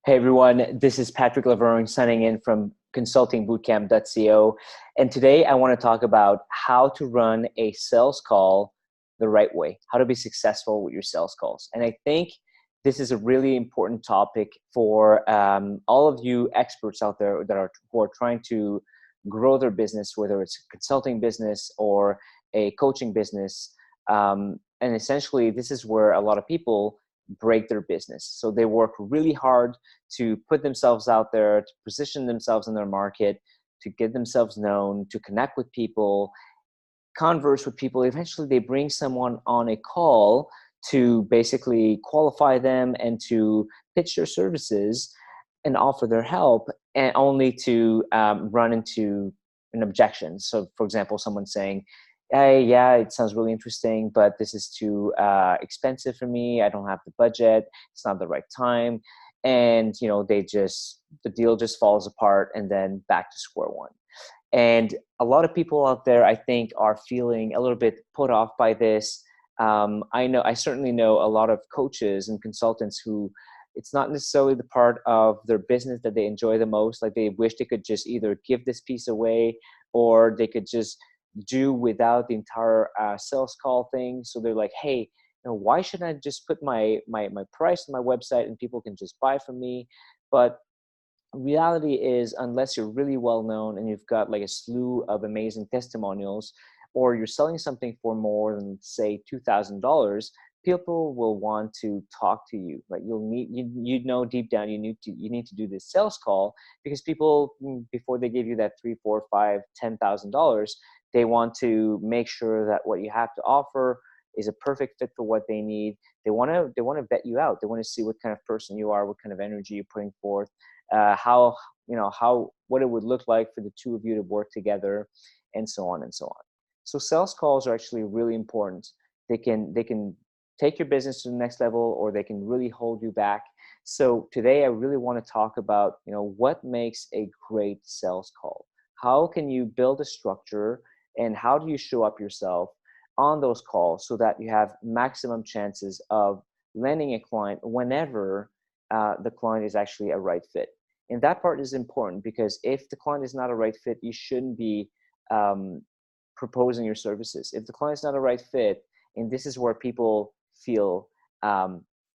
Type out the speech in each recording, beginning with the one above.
Hey everyone, this is Patrick Lavergne signing in from consultingbootcamp.co. And today I want to talk about how to run a sales call the right way, how to be successful with your sales calls. And I think this is a really important topic for all of you experts out there who are trying to grow their business, whether it's a consulting business or a coaching business. And essentially, this is where a lot of people break their business. So they work really hard to put themselves out there, to position themselves in their market, to get themselves known, to connect with people, converse with people. Eventually, they bring someone on a call to basically qualify them and to pitch their services and offer their help, and only to run into an objection. So, for example, someone saying, hey, yeah, it sounds really interesting, but this is too expensive for me. I don't have the budget. It's not the right time. And, the deal just falls apart and then back to square one. And a lot of people out there, I think, are feeling a little bit put off by this. I certainly know a lot of coaches and consultants who it's not necessarily the part of their business that they enjoy the most. Like they wish they could just either give this piece away or they could just do without the entire sales call thing. So they're like, hey, why shouldn't I just put my price on my website and people can just buy from me? But reality is, unless you're really well known and you've got like a slew of amazing testimonials, or you're selling something for more than say $2,000, people will want to talk to you. Like deep down you need to do this sales call, because people, before they give you that $3, 4, 5, $10,000, they want to make sure that what you have to offer is a perfect fit for what they need. They want to vet you out. They want to see what kind of person you are, what kind of energy you're putting forth, what it would look like for the two of you to work together, and so on and so on. So sales calls are actually really important. They can take your business to the next level, or they can really hold you back. So today I really want to talk about, what makes a great sales call. How can you build a structure, and how do you show up yourself on those calls so that you have maximum chances of landing a client whenever the client is actually a right fit. And that part is important, because if the client is not a right fit, you shouldn't be proposing your services. If the client is not a right fit, and this is where people feel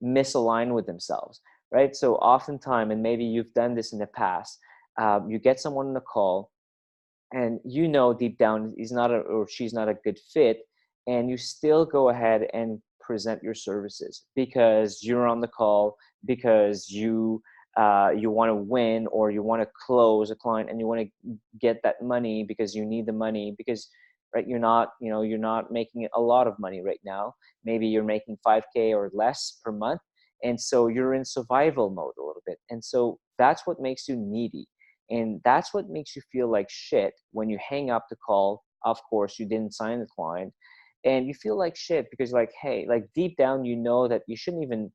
misaligned with themselves, right? So oftentimes, and maybe you've done this in the past, you get someone on a call, and deep down he's not or she's not a good fit, and you still go ahead and present your services because you're on the call, because you want to win, or you want to close a client, and you want to get that money because you need the money, because right, you're not making a lot of money right now. Maybe you're making 5K or less per month, and so you're in survival mode a little bit. And so that's what makes you needy, and that's what makes you feel like shit when you hang up the call. Of course, you didn't sign the client, and you feel like shit because, like, hey, like deep down, that you shouldn't even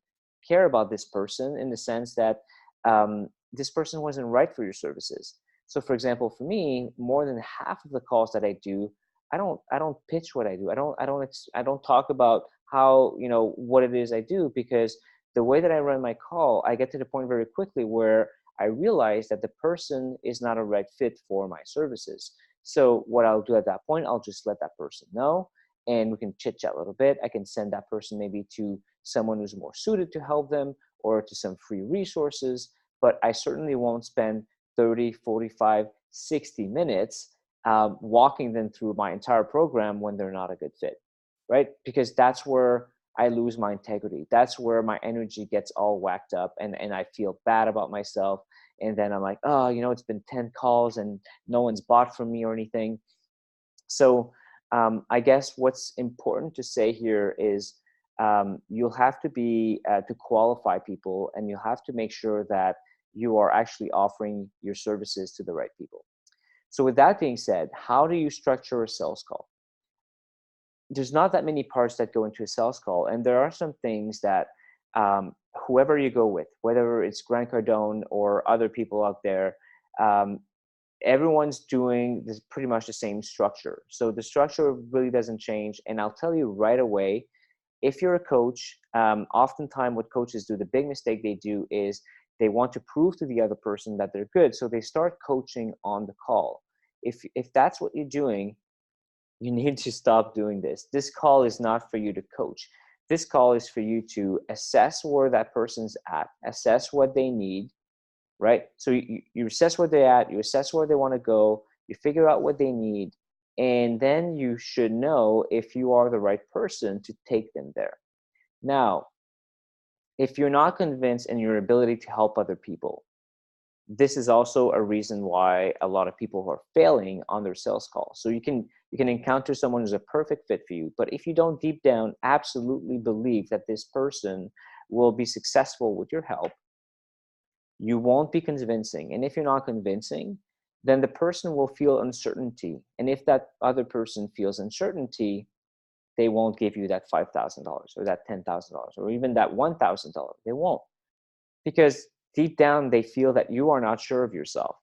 care about this person, in the sense that this person wasn't right for your services. So, for example, for me, more than half of the calls that I do, I don't pitch what I do. I don't talk about how, what it is I do, because the way that I run my call, I get to the point very quickly where I realize that the person is not a right fit for my services. So what I'll do at that point, I'll just let that person know, and we can chit chat a little bit. I can send that person maybe to someone who's more suited to help them, or to some free resources, but I certainly won't spend 30, 45, 60 minutes walking them through my entire program when they're not a good fit, right? Because that's where I lose my integrity. That's where my energy gets all whacked up, and I feel bad about myself. And then I'm like, oh, it's been 10 calls and no one's bought from me or anything. So I guess what's important to say here is you'll have to be to qualify people, and you'll have to make sure that you are actually offering your services to the right people. So with that being said, how do you structure a sales call? There's not that many parts that go into a sales call, and there are some things that whoever you go with, whether it's Grant Cardone or other people out there, everyone's doing this pretty much the same structure. So the structure really doesn't change. And I'll tell you right away, if you're a coach, oftentimes what coaches do, the big mistake they do is They want to prove to the other person that they're good. So they start coaching on the call. If that's what you're doing, you need to stop doing this. This call is not for you to coach. This call is for you to assess where that person's at, assess what they need, right? So you assess where they're at, you assess where they want to go, you figure out what they need, and then you should know if you are the right person to take them there. Now, if you're not convinced in your ability to help other people, this is also a reason why a lot of people are failing on their sales calls. So you can encounter someone who's a perfect fit for you, but if you don't deep down absolutely believe that this person will be successful with your help, you won't be convincing. And if you're not convincing, then the person will feel uncertainty. And if that other person feels uncertainty, they won't give you that $5,000 or that $10,000 or even that $1,000. They won't, because deep down they feel that you are not sure of yourself.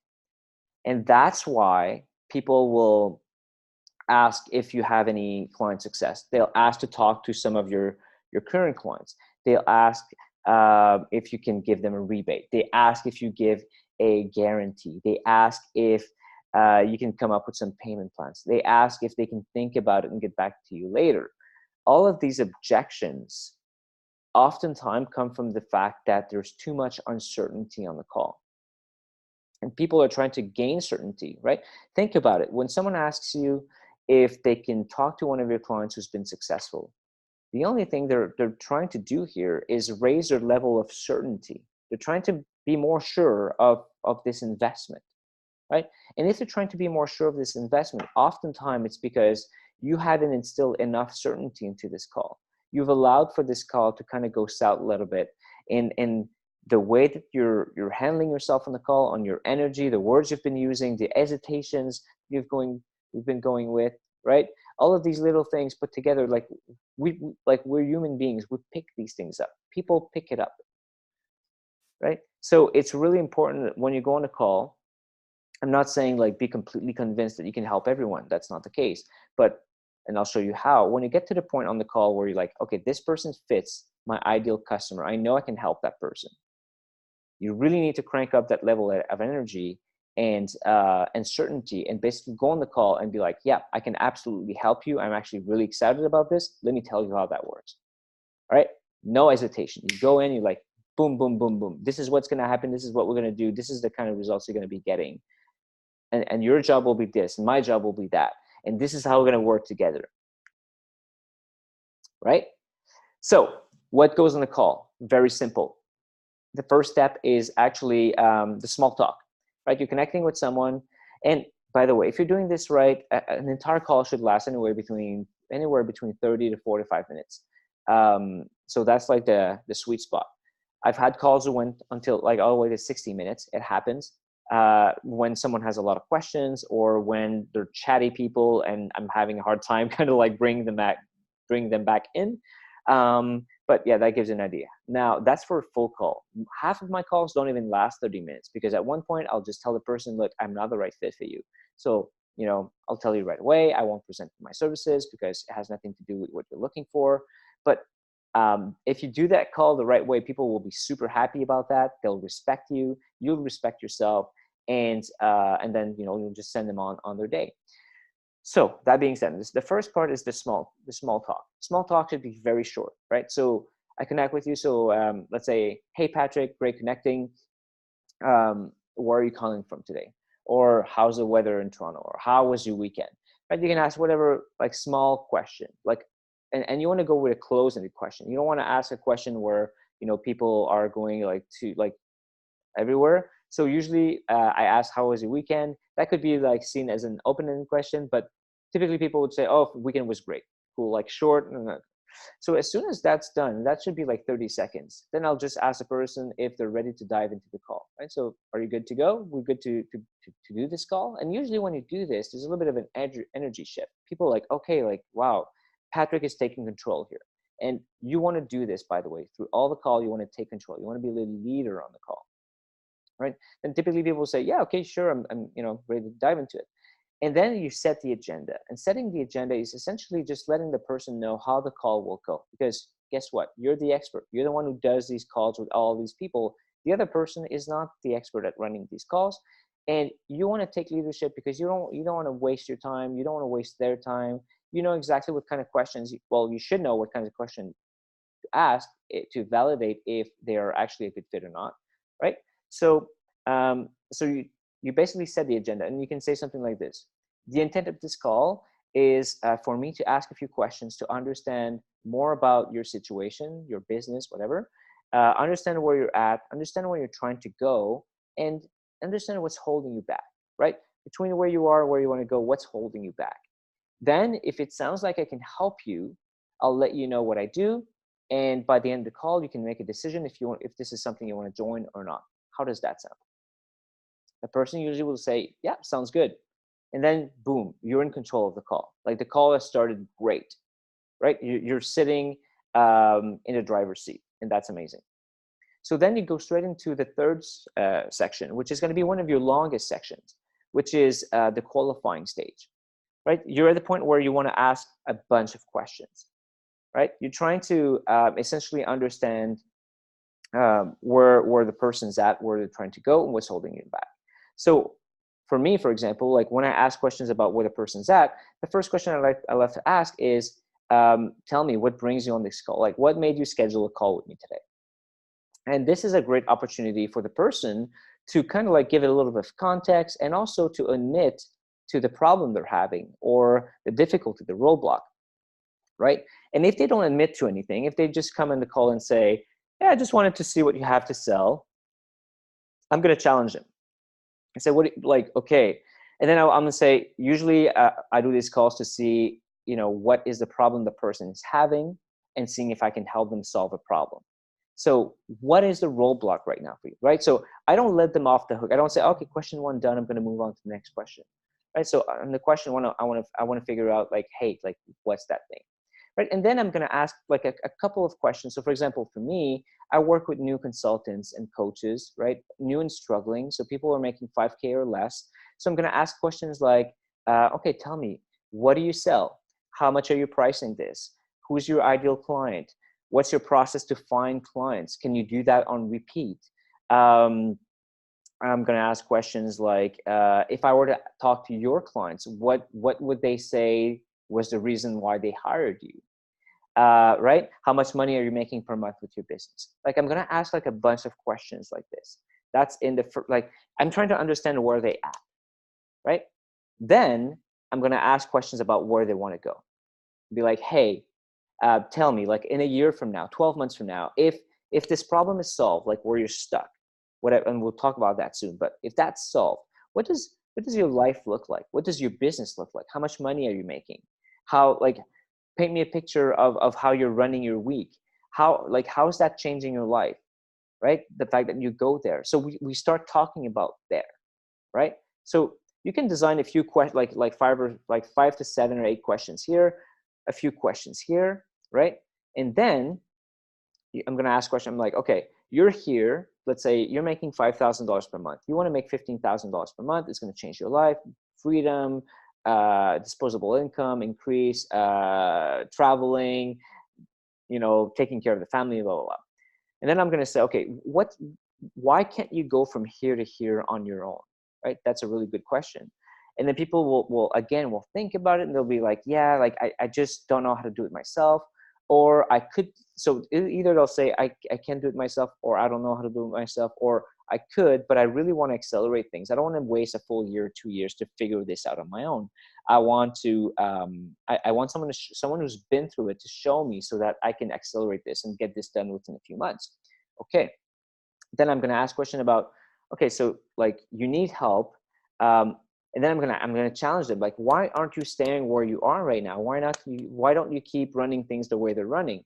And that's why people will ask if you have any client success. They'll ask to talk to some of your current clients. They'll ask if you can give them a rebate. They ask if you give a guarantee. They ask if you can come up with some payment plans. They ask if they can think about it and get back to you later. All of these objections oftentimes come from the fact that there's too much uncertainty on the call. And people are trying to gain certainty, right? Think about it. When someone asks you if they can talk to one of your clients who's been successful, the only thing they're trying to do here is raise their level of certainty. They're trying to be more sure of this investment, right? And if they're trying to be more sure of this investment, oftentimes it's because you haven't instilled enough certainty into this call. You've allowed for this call to kind of go south a little bit. And the way that you're handling yourself on the call, on your energy, the words you've been using, the hesitations you've been going with, right? All of these little things put together, we're human beings. We pick these things up. People pick it up, right? So it's really important that when you go on a call, I'm not saying like be completely convinced that you can help everyone. That's not the case. And I'll show you how. When you get to the point on the call where you're like, okay, this person fits my ideal customer. I know I can help that person. You really need to crank up that level of energy and certainty, and basically go on the call and be like, yeah, I can absolutely help you. I'm actually really excited about this. Let me tell you how that works. All right? No hesitation. You go in, you're like, boom, boom, boom, boom. This is what's going to happen. This is what we're going to do. This is the kind of results you're going to be getting. And your job will be this, and my job will be that. And this is how we're going to work together. Right? So what goes on the call? Very simple. The first step is actually the small talk, right? You're connecting with someone. And by the way, if you're doing this right, an entire call should last anywhere between 30 to 45 minutes. So that's like the sweet spot. I've had calls that went until like all the way to 60 minutes. It happens when someone has a lot of questions, or when they're chatty people and I'm having a hard time kind of like bringing them back in. But yeah, that gives you an idea. Now that's for a full call. Half of my calls don't even last 30 minutes, because at one point I'll just tell the person, look, I'm not the right fit for you. So, I'll tell you right away, I won't present my services because it has nothing to do with what you're looking for. But if you do that call the right way, people will be super happy about that. They'll respect you. You'll respect yourself. And then, you'll just send them on their day. So that being said, the first part is the small talk. Small talk should be very short, right? So I connect with you. So let's say, hey, Patrick, great connecting. Where are you calling from today? Or how's the weather in Toronto? Or how was your weekend? Right? You can ask whatever, like, small question, and you want to go with a close-ended question. You don't want to ask a question where, people are going to everywhere. So usually I ask, how was your weekend? That could be seen as an open-ended question, but typically people would say, oh, weekend was great. Cool, short. So as soon as that's done, that should be 30 seconds. Then I'll just ask the person if they're ready to dive into the call, right? So are you good to go? We're good to do this call? And usually when you do this, there's a little bit of an energy shift. People are okay, wow, Patrick is taking control here. And you want to do this, by the way, through all the call, you want to take control. You want to be the leader on the call. Right? Then typically people say, yeah, okay, sure, I'm ready to dive into it. And then you set the agenda. And setting the agenda is essentially just letting the person know how the call will go. Because guess what? You're the expert. You're the one who does these calls with all these people. The other person is not the expert at running these calls, and you want to take leadership because you don't want to waste your time. You don't want to waste their time. You know exactly what kind of questions. Well, you should know what kinds of questions to ask to validate if they are actually a good fit or not, right? So, so you basically set the agenda, and you can say something like this: the intent of this call is for me to ask a few questions to understand more about your situation, your business, whatever. Understand where you're at, understand where you're trying to go, and understand what's holding you back, right? Between where you are and where you want to go, what's holding you back? Then, if it sounds like I can help you, I'll let you know what I do. And by the end of the call, you can make a decision if this is something you want to join or not. How does that sound? The person usually will say, yeah, sounds good. And then boom, you're in control of the call. Like the call has started great, right? You're sitting in the driver's seat, and that's amazing. So then you go straight into the third section, which is going to be one of your longest sections, which is the qualifying stage, right? You're at the point where you want to ask a bunch of questions, right? You're trying to essentially understand where the person's at, where they're trying to go, and what's holding you back. So for me, for example, like when I ask questions about where the person's at, the first question I love to ask is, tell me what brings you on this call. Like, what made you schedule a call with me today? And this is a great opportunity for the person to kind of like give it a little bit of context, and also to admit to the problem they're having, or the difficulty, the roadblock, right? And if they don't admit to anything, if they just come in the call and say, yeah, I just wanted to see what you have to sell, I'm going to challenge them. I say, what, like, okay. And then I'm going to say, usually I do these calls to see, what is the problem the person is having, and seeing if I can help them solve a problem. So what is the roadblock right now for you, right? So I don't let them off the hook. I don't say, okay, question one done, I'm going to move on to the next question, right? So on the question one, I want to figure out, like, hey, like, what's that thing, right? And then I'm going to ask like a couple of questions. So for example, for me, I work with new consultants and coaches, right? New and struggling. So people are making 5K or less. So I'm going to ask questions like, okay, tell me, what do you sell? How much are you pricing this? Who's your ideal client? What's your process to find clients? Can you do that on repeat? I'm going to ask questions like, if I were to talk to your clients, what would they say was the reason why they hired you? Right? How much money are you making per month with your business? Like, I'm going to ask like a bunch of questions like this. That's in the, like, I'm trying to understand where they at, right? Then I'm going to ask questions about where they want to go. Be like, hey, tell me, like, in a year from now, 12 months from now, if this problem is solved, like where you're stuck, whatever, and we'll talk about that soon. But if that's solved, what does your life look like? What does your business look like? How much money are you making? How, like, paint me a picture of how you're running your week. How is that changing your life, right? The fact that you go there. So we start talking about there, right? So you can design a few questions, like 5 to 7 or 8 questions here, a few questions here, right? And then I'm going to ask a question. I'm like, okay, you're here. Let's say you're making $5,000 per month. You want to make $15,000 per month. It's going to change your life, freedom, disposable income, increase, traveling, taking care of the family, blah, blah, blah. And then I'm going to say, okay, why can't you go from here to here on your own, right? That's a really good question. And then people will think about it, and they'll be like, yeah, like I just don't know how to do it myself. Or I could, so either they'll say, I can't do it myself, or I don't know how to do it myself, or I could, but I really want to accelerate things. I don't want to waste a full year, 2 years to figure this out on my own. I want to, I want someone who's been through it to show me, so that I can accelerate this and get this done within a few months. Okay. Then I'm going to ask a question about, okay, so like you need help. And then I'm gonna challenge them, like, why aren't you staying where you are right now? Why don't you keep running things the way they're running?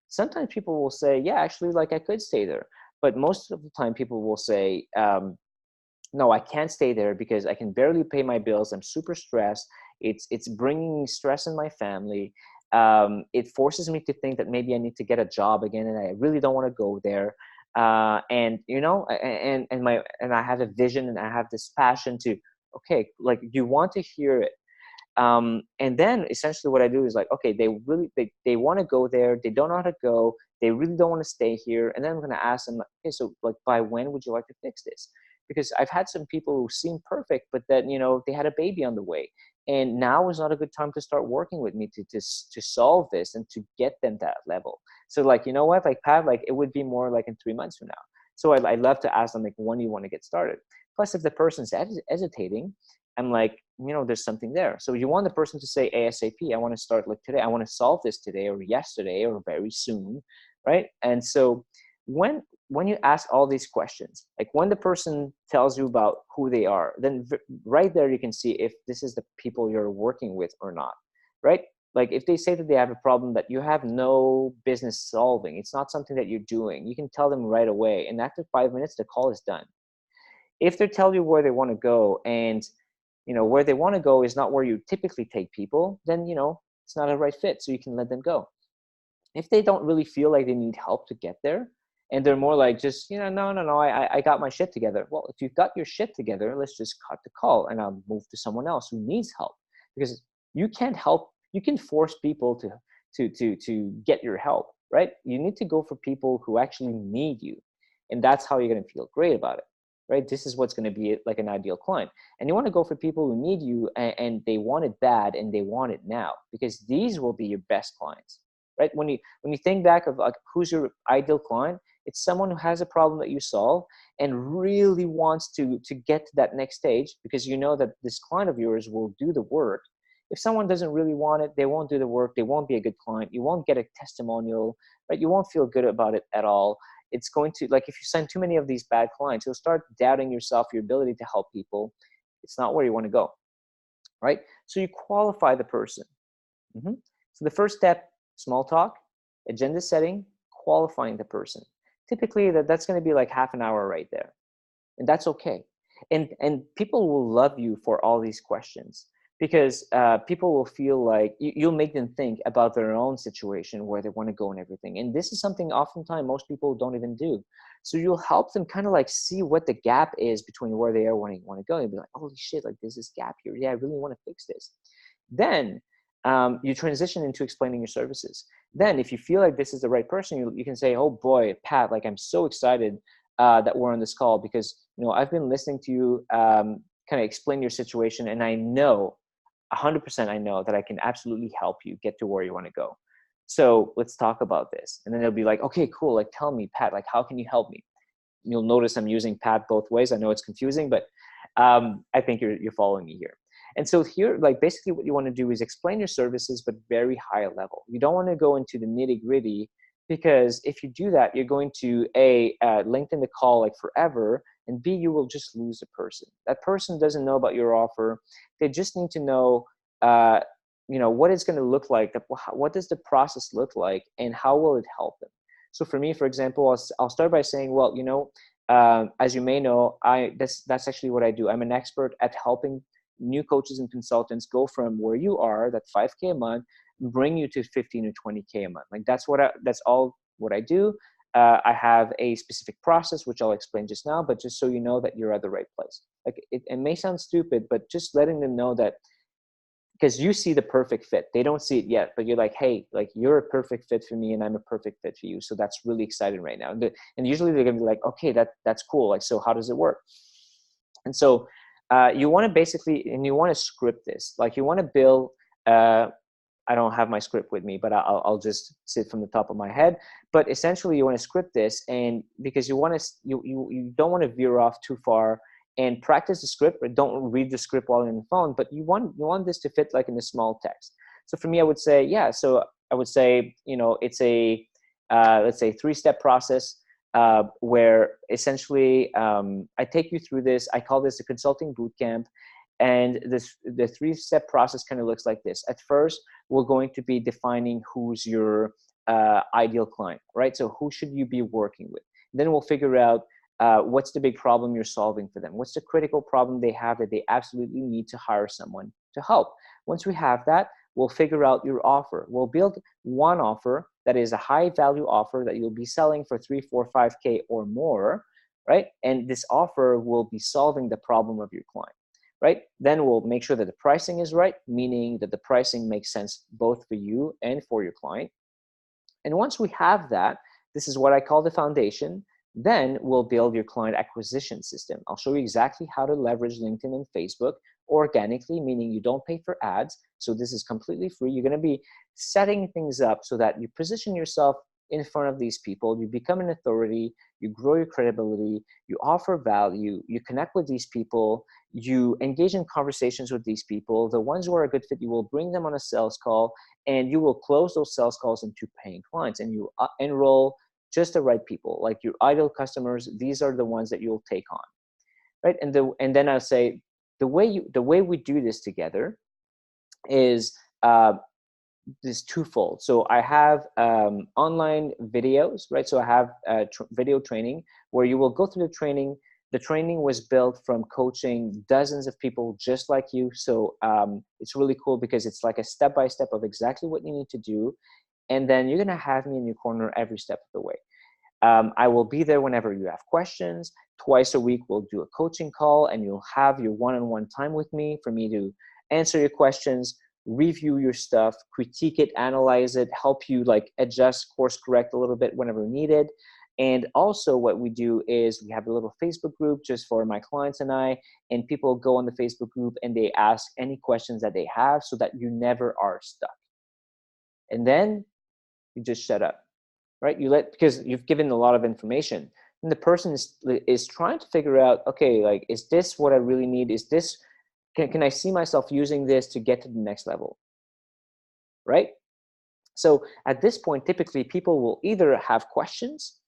Sometimes people will say, yeah, actually, like, I could stay there. But most of the time people will say, no, I can't stay there because I can barely pay my bills. I'm super stressed. It's bringing stress in my family. It forces me to think that maybe I need to get a job again, and I really don't want to go there. And I have a vision, and I have this passion to, okay, like, you want to hear it. And then essentially what I do is like, okay, they want to go there. They don't know how to go. They really don't want to stay here. And then I'm going to ask them, like, okay, so like by when would you like to fix this? Because I've had some people who seem perfect, but then, they had a baby on the way. And now is not a good time to start working with me to solve this and to get them that level. So like, you know what, like Pat, like it would be more like in 3 months from now. So I love to ask them, like, when do you want to get started? Plus, if the person's hesitating, I'm like, there's something there. So you want the person to say ASAP, I want to start like today. I want to solve this today or yesterday or very soon, right? And so when you ask all these questions, like when the person tells you about who they are, then right there you can see if this is the people you're working with or not, right? Like if they say that they have a problem that you have no business solving, it's not something that you're doing, you can tell them right away. And after 5 minutes, the call is done. If they tell you where they want to go and where they want to go is not where you typically take people, then it's not a right fit, so you can let them go. If they don't really feel like they need help to get there, and they're more like just no, I got my shit together. Well, if you've got your shit together, let's just cut the call and I'll move to someone else who needs help. Because you can't help, you can force people to get your help, right? You need to go for people who actually need you, and that's how you're going to feel great about it, right? This is what's going to be like an ideal client. And you want to go for people who need you and they want it bad and they want it now, because these will be your best clients, right? When you think back of like who's your ideal client, it's someone who has a problem that you solve and really wants to get to that next stage, because you know that this client of yours will do the work. If someone doesn't really want it, they won't do the work, they won't be a good client, you won't get a testimonial, right? You won't feel good about it at all. It's going to, like, if you sign too many of these bad clients, you'll start doubting yourself, your ability to help people. It's not where you want to go, right? So you qualify the person. So the first step, small talk, agenda setting, qualifying the person. Typically that's going to be like half an hour right there, and that's okay. And people will love you for all these questions, because people will feel like you'll make them think about their own situation, where they want to go and everything. And this is something oftentimes most people don't even do. So you'll help them kind of like see what the gap is between where they are and where they want to go. You'll be like, holy shit, like there's this gap here. Yeah, I really want to fix this. Then you transition into explaining your services. Then if you feel like this is the right person, you can say, oh boy, Pat, like I'm so excited that we're on this call, because I've been listening to you kind of explain your situation, and I know 100% I know that I can absolutely help you get to where you want to go. So let's talk about this. And then they'll be like, okay, cool. Like, tell me, Pat, like, how can you help me? You'll notice I'm using Pat both ways. I know it's confusing, but I think you're following me here. And so here, like, basically what you want to do is explain your services, but very high level. You don't want to go into the nitty gritty, because if you do that, you're going to lengthen the call like forever, and B, you will just lose the person. That person doesn't know about your offer. They just need to know, what it's going to look like. What does the process look like, and how will it help them? So for me, for example, I'll start by saying, well, as you may know, that's actually what I do. I'm an expert at helping new coaches and consultants go from where you are, that 5K a month, bring you to 15 or 20K a month. Like that's all what I do. I have a specific process, which I'll explain just now, but just so you know that you're at the right place. Like it may sound stupid, but just letting them know that, because you see the perfect fit. They don't see it yet, but you're like, hey, like you're a perfect fit for me and I'm a perfect fit for you. So that's really exciting right now. And usually they're gonna be like, okay, that's cool. Like, so how does it work? And so you want to basically, and you want to script this. Like you want to build, I don't have my script with me, but I'll just sit from the top of my head. But essentially you want to script this, and because you don't want to veer off too far, and practice the script, but don't read the script while you're on the phone, but you want this to fit like in a small text. So for me, I would say, it's a, let's say 3-step process where essentially I take you through this. I call this a consulting boot camp. And the 3-step process kind of looks like this. At first, we're going to be defining who's your ideal client, right? So who should you be working with? Then we'll figure out what's the big problem you're solving for them? What's the critical problem they have that they absolutely need to hire someone to help? Once we have that, we'll figure out your offer. We'll build one offer that is a high value offer that you'll be selling for 3, 4, 5K or more, right? And this offer will be solving the problem of your client, right? Then we'll make sure that the pricing is right, meaning that the pricing makes sense both for you and for your client. And once we have that, This is what I call the foundation. Then we'll build your client acquisition system. I'll show you exactly how to leverage LinkedIn and Facebook organically, meaning you don't pay for ads. So this is completely free. You're going to be setting things up so that you position yourself in front of these people, you become an authority, you grow your credibility, you offer value, you connect with these people, you engage in conversations with these people. The ones who are a good fit, you will bring them on a sales call, and you will close those sales calls into paying clients, and you enroll just the right people, like your ideal customers. These are the ones that you'll take on, right? And then I'll say the way we do this together is is twofold. So I have online videos, right? So I have video training where you will go through the training. The training was built from coaching dozens of people just like you. So it's really cool because it's like a step-by-step of exactly what you need to do. And then you're going to have me in your corner every step of the way. I will be there whenever you have questions. Twice a week, we'll do a coaching call, and you'll have your one-on-one time with me for me to answer your questions, review your stuff, critique it, analyze it, help you like adjust, course correct a little bit whenever needed. And also what we do is we have a little Facebook group just for my clients and I, and people go on the Facebook group and they ask any questions that they have so that you never are stuck. And then you just shut up, right? Because you've given a lot of information, and the person is trying to figure out, okay, like, is this what I really need? Is this, can I see myself using this to get to the next level, right? So at this point, typically people will either have questions,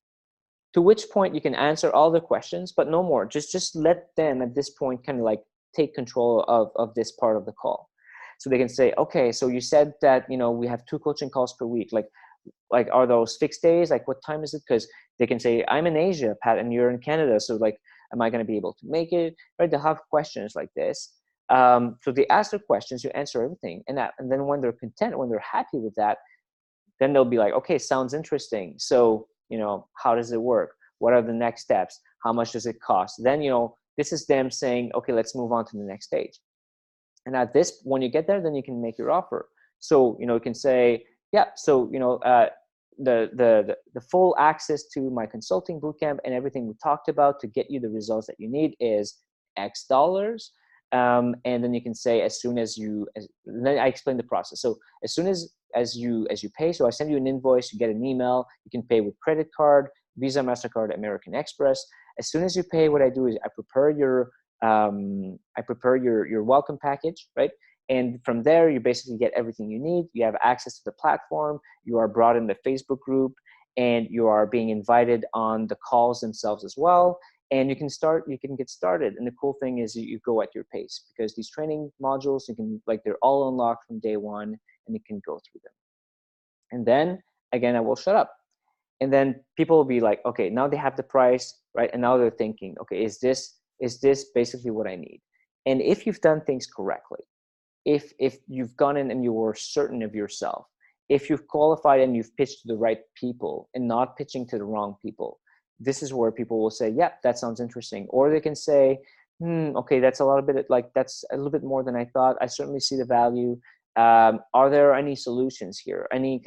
to which point you can answer all the questions, but no more. Just let them at this point kind of like take control of this part of the call. So they can say, okay, so you said that, we have 2 coaching calls per week. Like, are those fixed days? Like, what time is it? Because they can say, I'm in Asia, Pat, and you're in Canada. So like, am I going to be able to make it? Right? They'll have questions like this. So they ask their questions, you answer everything. And then when they're content, when they're happy with that, then they'll be like, okay, sounds interesting. So, how does it work? What are the next steps? How much does it cost? Then, this is them saying, okay, let's move on to the next stage. And when you get there, then you can make your offer. So, you can say, yeah, so, the full access to my consulting bootcamp and everything we talked about to get you the results that you need is X dollars. And then you can say, then I explain the process. So as soon as you pay, so I send you an invoice, you get an email, you can pay with credit card, Visa, MasterCard, American Express. As soon as you pay, what I do is I prepare your welcome package, right? And from there, you basically get everything you need. You have access to the platform. You are brought in the Facebook group, and you are being invited on the calls themselves as well. And you can get started. And the cool thing is you go at your pace, because these training modules, they're all unlocked from day one, and you can go through them. And then again, I will shut up. And then people will be like, okay, now they have the price, right? And now they're thinking, okay, is this basically what I need? And if you've done things correctly, if you've gone in and you were certain of yourself, if you've qualified and you've pitched to the right people and not pitching to the wrong people, this is where people will say, yeah, that sounds interesting. Or they can say, okay, that's a little bit more than I thought. I certainly see the value. Are there any solutions here? Do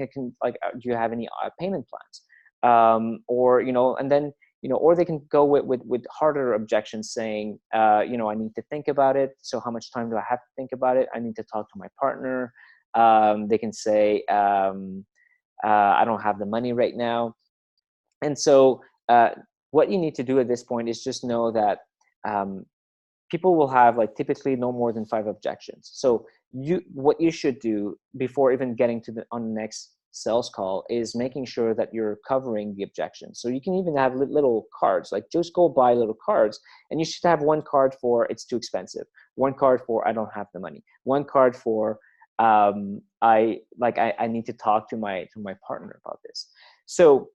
you have any payment plans? And then, or they can go with harder objections saying, I need to think about it. So how much time do I have to think about it? I need to talk to my partner. They can say, I don't have the money right now. And so what you need to do at this point is just know that people will have typically no more than 5 objections. So what you should do before even getting on the next sales call is making sure that you're covering the objections. So you can even have little cards, just go buy little cards, and you should have one card for it's too expensive, one card for I don't have the money, one card for I need to talk to my partner about this. So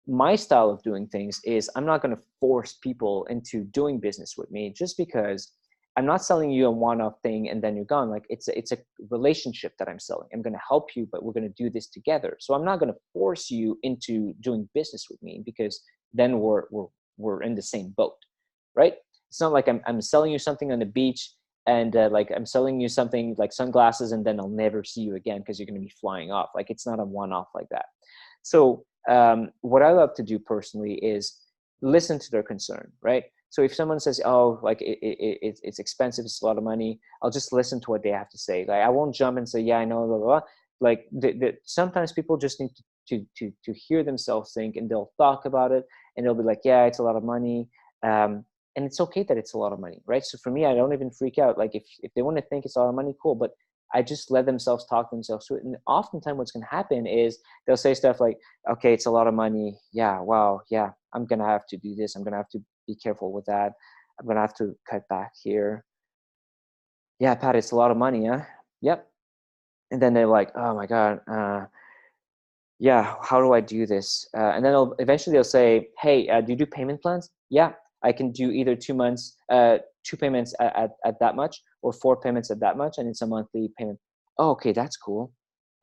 my style of doing things is I'm not going to force people into doing business with me just because I'm not selling you a one-off thing and then you're gone. It's a relationship that I'm selling. I'm going to help you, but we're going to do this together. So I'm not going to force you into doing business with me, because then we're in the same boat, right? It's not like I'm selling you something on the beach and I'm selling you something like sunglasses and then I'll never see you again because you're going to be flying off. It's not a one-off like that. So what I love to do personally is listen to their concern, right? So if someone says, "Oh, like it's expensive, it's a lot of money," I'll just listen to what they have to say. Like I won't jump and say, "Yeah, I know," blah blah blah. Like sometimes people just need to hear themselves think, and they'll talk about it, and they'll be like, "Yeah, it's a lot of money," and it's okay that it's a lot of money, right? So for me, I don't even freak out. Like if they want to think it's a lot of money, cool, but I just let themselves talk themselves through it. And oftentimes, what's going to happen is they'll say stuff like, "Okay, it's a lot of money. Yeah, wow, yeah, I'm gonna have to do this. I'm gonna have to be careful with that. I'm gonna have to cut back here. Yeah, Pat, it's a lot of money, huh? Yep." And then they're like, "Oh my god, yeah, how do I do this?" And then eventually they'll say, "Hey, do you do payment plans?" "Yeah, I can do either 2 months, two payments at that much, or four payments at that much, and it's a monthly payment." "Oh, okay, that's cool.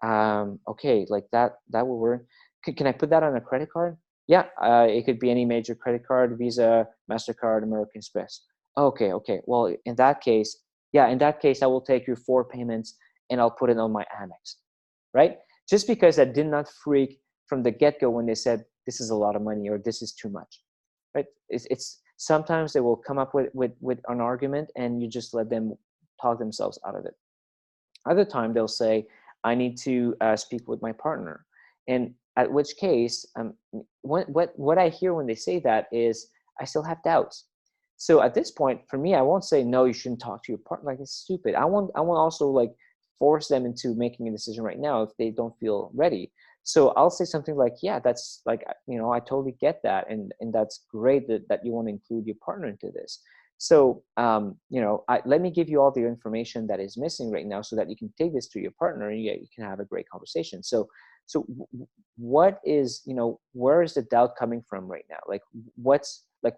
Okay, like that will work. Can I put that on a credit card?" "Yeah, it could be any major credit card, Visa, Mastercard, American Express." "Okay, okay. Well, in that case, yeah, in that case, I will take your four payments and I'll put it on my Amex." Right? Just because I did not freak from the get-go when they said this is a lot of money or this is too much, right? It's sometimes they will come up with an argument and you just let them talk themselves out of it. Other time they'll say, "I need to speak with my partner," and at which case, what I hear when they say that is, I still have doubts. So at this point, for me, I won't say no, you shouldn't talk to your partner. Like it's stupid. I won't also like force them into making a decision right now if they don't feel ready. So I'll say something like, "Yeah, that's like I totally get that, and that's great that you want to include your partner into this. So, let me give you all the information that is missing right now so that you can take this to your partner and you can have a great conversation." So what is, where is the doubt coming from right now? Like,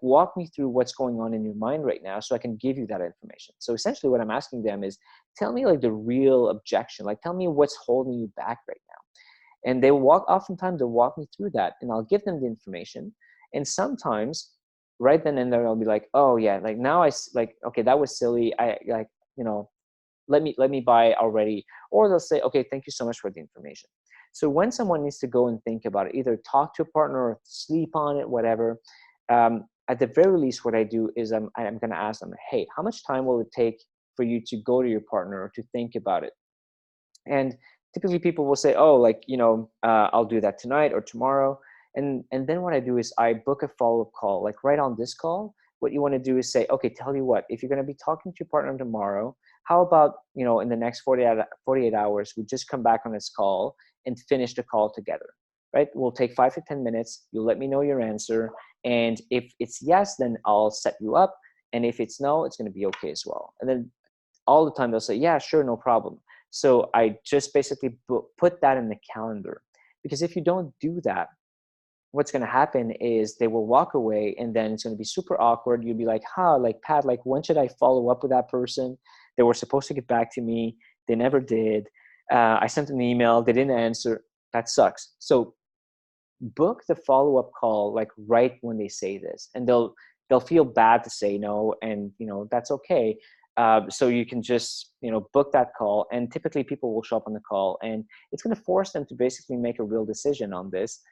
walk me through what's going on in your mind right now so I can give you that information. So essentially what I'm asking them is, tell me like the real objection, like tell me what's holding you back right now. And oftentimes they'll walk me through that and I'll give them the information. And sometimes right then and there I'll be like, "Oh yeah, like now like, okay, that was silly. I like, let me buy already." Or they'll say, "Okay, thank you so much for the information." So when someone needs to go and think about it, either talk to a partner or sleep on it, whatever, at the very least, what I do is I'm going to ask them, "Hey, how much time will it take for you to go to your partner or to think about it?" And typically people will say, "Oh, like, I'll do that tonight or tomorrow." And then what I do is I book a follow-up call, like right on this call. What you want to do is say, "Okay, tell you what, if you're going to be talking to your partner tomorrow, how about, in the next 48 hours, we just come back on this call and finish the call together, right? We'll take 5 to 10 minutes. You'll let me know your answer. And if it's yes, then I'll set you up. And if it's no, it's going to be okay as well." And then all the time they'll say, "Yeah, sure, no problem." So I just basically put that in the calendar, because if you don't do that, what's going to happen is they will walk away and then it's going to be super awkward. You'll be like, like, "Pat, like, when should I follow up with that person? They were supposed to get back to me. They never did. I sent an email. They didn't answer." That sucks. So book the follow-up call like right when they say this, and they'll feel bad to say no, and that's okay. So you can just book that call, and typically people will show up on the call, and it's going to force them to basically make a real decision on this,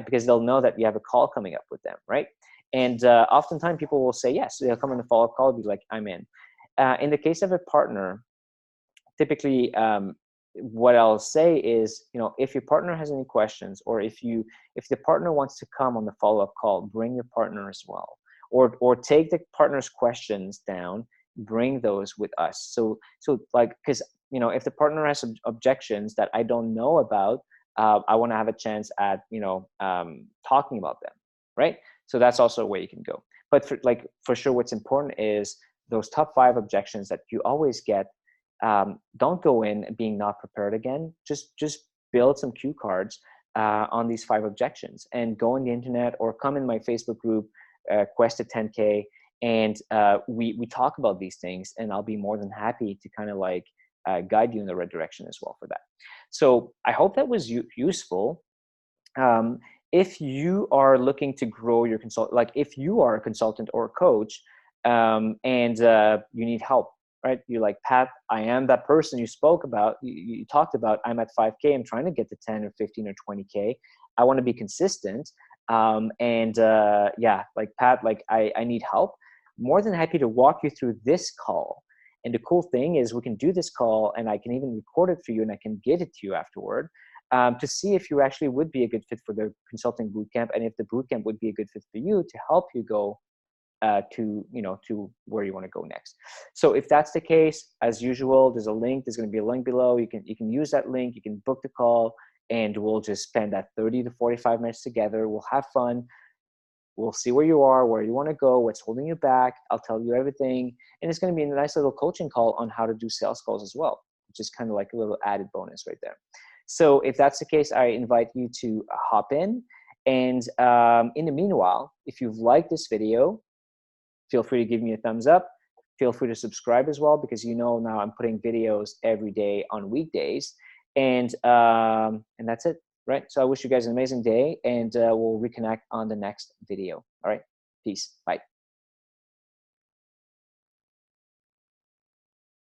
because they'll know that you have a call coming up with them, right? And oftentimes people will say yes. They'll come on the follow-up call and be like, "I'm in." In the case of a partner, typically, what I'll say is, if your partner has any questions, or if the partner wants to come on the follow-up call, bring your partner as well, or take the partner's questions down, bring those with us. So like, because if the partner has objections that I don't know about, I want to have a chance at talking about them, right? So that's also a way you can go. But for sure, what's important is those top 5 objections that you always get. Don't go in being not prepared again. Just build some cue cards on these 5 objections, and go on the internet or come in my Facebook group, Quest to 10K, and we talk about these things, and I'll be more than happy to kind of like guide you in the right direction as well for that. So I hope that was useful. If you are looking to grow your like if you are a consultant or a coach, and you need help, right? You're like, "Pat, I am that person you spoke about, you talked about. I'm at 5K. I'm trying to get to 10 or 15 or 20K. I want to be consistent. Yeah, like Pat, like I need help. More than happy to walk you through this call. And the cool thing is we can do this call and I can even record it for you and I can get it to you afterward, to see if you actually would be a good fit for the consulting bootcamp and if the bootcamp would be a good fit for you to help you go to where you want to go next. So if that's the case, as usual, there's a link. There's going to be a link below. You can use that link. You can book the call, and we'll just spend that 30 to 45 minutes together. We'll have fun. We'll see where you are, where you want to go, what's holding you back. I'll tell you everything, and it's going to be a nice little coaching call on how to do sales calls as well, which is kind of like a little added bonus right there. So if that's the case, I invite you to hop in. And in the meanwhile, if you've liked this video, feel free to give me a thumbs up. Feel free to subscribe as well, because now I'm putting videos every day on weekdays. And that's it, right? So I wish you guys an amazing day, and we'll reconnect on the next video. All right, peace, bye.